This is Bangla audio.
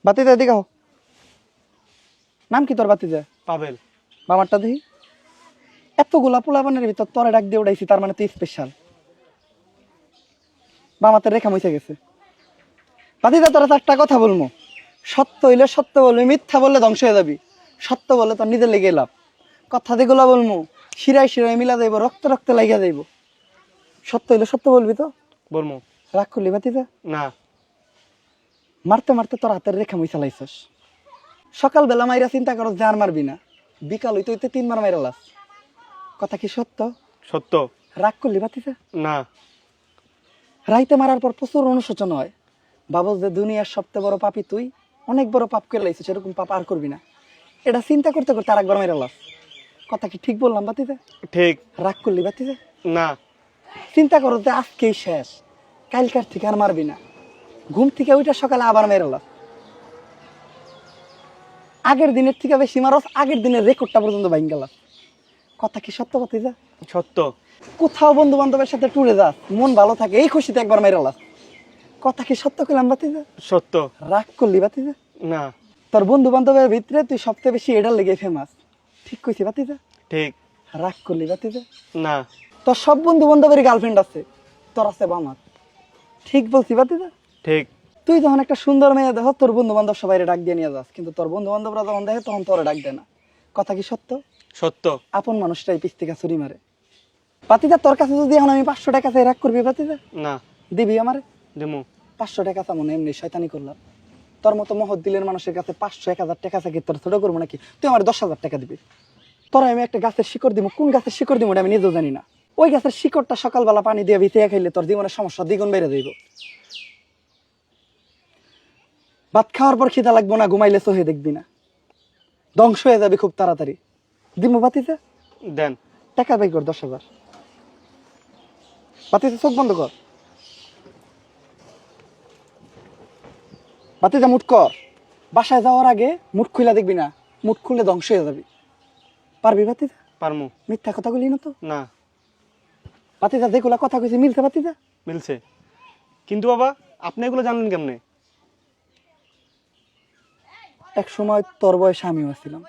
বাতিজা এদিকে আও। নাম কি তোর বাতিজা? পাবেল। বাবারটা দেখি। এতগুলা পোলাপানের ভিতর তোরে ডাক দিয়ে উড়াইছি, তার মানে তুই স্পেশাল। বামাতে রেখা মুছে গেছে। বাতিজা তোরা চারটা কথা বলবো। সত্য হইলে সত্য বলবি, মিথ্যা বললে ধ্বংস হয়ে যাবি। সত্য বলে তোর নিজে লেগে লাভ। কথা যেগুলো বলবো শিরায় শিরায় মিলা যাইব, রক্ত রক্তে লাগিয়া যাইব। সত্য হইলে সত্য বলবি তো? বলমু। রাগ করলি বাতিজা? না। মারতে মারতে তোর হাতের রেখা মুই চালাইছস। সকালবেলা মাইরা চিন্তা করস যে আর মারবি না, বিকাল হইতে হইতে 3 বার মাইরা লাস। কথা কি সত্য? সত্য। রাগ করলি বাতিজা? না। রাইতে মারার পর প্রচুর অনুশোচন হয়, ভাবস যে দুনিয়ার সবচেয়ে বড় পাপী তুই, অনেক বড় পাপ করে লাইছিস, এরকম পাপ আর করবি না। এটা চিন্তা করতে করতে আরেকবার মাইরা লাস। কথা কি ঠিক বললাম বাতিজা? ঠিক। রাগ করলি বাতিজা? না। চিন্তা করো যে আজকেই শেষ, কালকার থেকে আর মারবি না। ঘুম থেকে ওইটা সকালে আবার মেরে লাস। আগের দিনের থেকে বেশি মারস, আগের দিনের রেকর্ডটা পর্যন্ত ভাঙ গেলাস। কথা কি সত্য বাতিজা? সত্য। কোথাও বন্ধু বান্ধবের সাথে ট্যুরে যাস, মন ভালো থাকে, এই খুশিতে একবার মেরে লাস। কথা কি সত্য কইলাম বাতিজা? সত্য। রাগ করলি বাতিজা? না। তোর বন্ধু বান্ধবের ভিতরে তুই সবচেয়ে বেশি এটার লেগে ফেমাস। ঠিক কইছি বাতিজা? ঠিক। রাগ করলি বাতিজা? না। তোর সব বন্ধু বান্ধবের গার্লফ্রেন্ড আছে, তোর আছে বামার। ঠিক বলছি বাতিজা? ঠিক। তুই যখন একটা সুন্দর মেয়ে দেখো, তোর বন্ধু বান্ধব সবাই ডাক দিয়ে নিয়ে যাস, কিন্তু তোর বন্ধু বান্ধবরা যখন দেখে তখন তোরে ডাক দেয় না। কথা কি সত্য? সত্য। আপন মানুষটাই পিস্তিকা ছুরি মারে। বাতিজা তোর কাছে যদি এখন আমি 500 টাকা চাই, রাগ করবি বাতিজা? না। দিবি আমারে? দেমু। 500 টাকা চামো না, এমনি শয়তানি করলাম। তোর মতো মহৎ দিলের মানুষের কাছে 500-1000 টাকা চাই, তোর ছোট করবো নাকি? তুই আমার 10,000 টাকা দিবি। তোর আমি একটা গাছের শিকড় দিব, কোন গাছের শিকড় দিব আমি নিজেও জানি না। ওই গাছের শিকড়টা সকালবেলা পানি দিয়ে ভিজিয়ে খাইলে তোর জীবনের সমস্যা দ্বিগুণ বেড়ে যাইব। ভাত খাওয়ার পর খিদা লাগবো না, ঘুমাইলে চোখে দেখবি না, ধ্বংস হয়ে যাবে খুব তাড়াতাড়ি। দিমু বাতিজা? দেন। টাকা বাই কর 10,000। বাতিজা চোখ বন্ধ কর। বাতিজা মুট কর। বাসায় যাওয়ার আগে মুট খুলে দেখবি না, মুট খুলে ধ্বংস হয়ে যাবি। পারবি বাতিজা? পারমু। মিথ্যা কথা বলি না তো? না। বাতিজা যেগুলা কথা কইছি মিলছে বাতিজা? মিলছে। কিন্তু বাবা, আপনি এগুলো জানলেন কেমনে? এক সময় তোর বয়সে আমিও ছিলাম।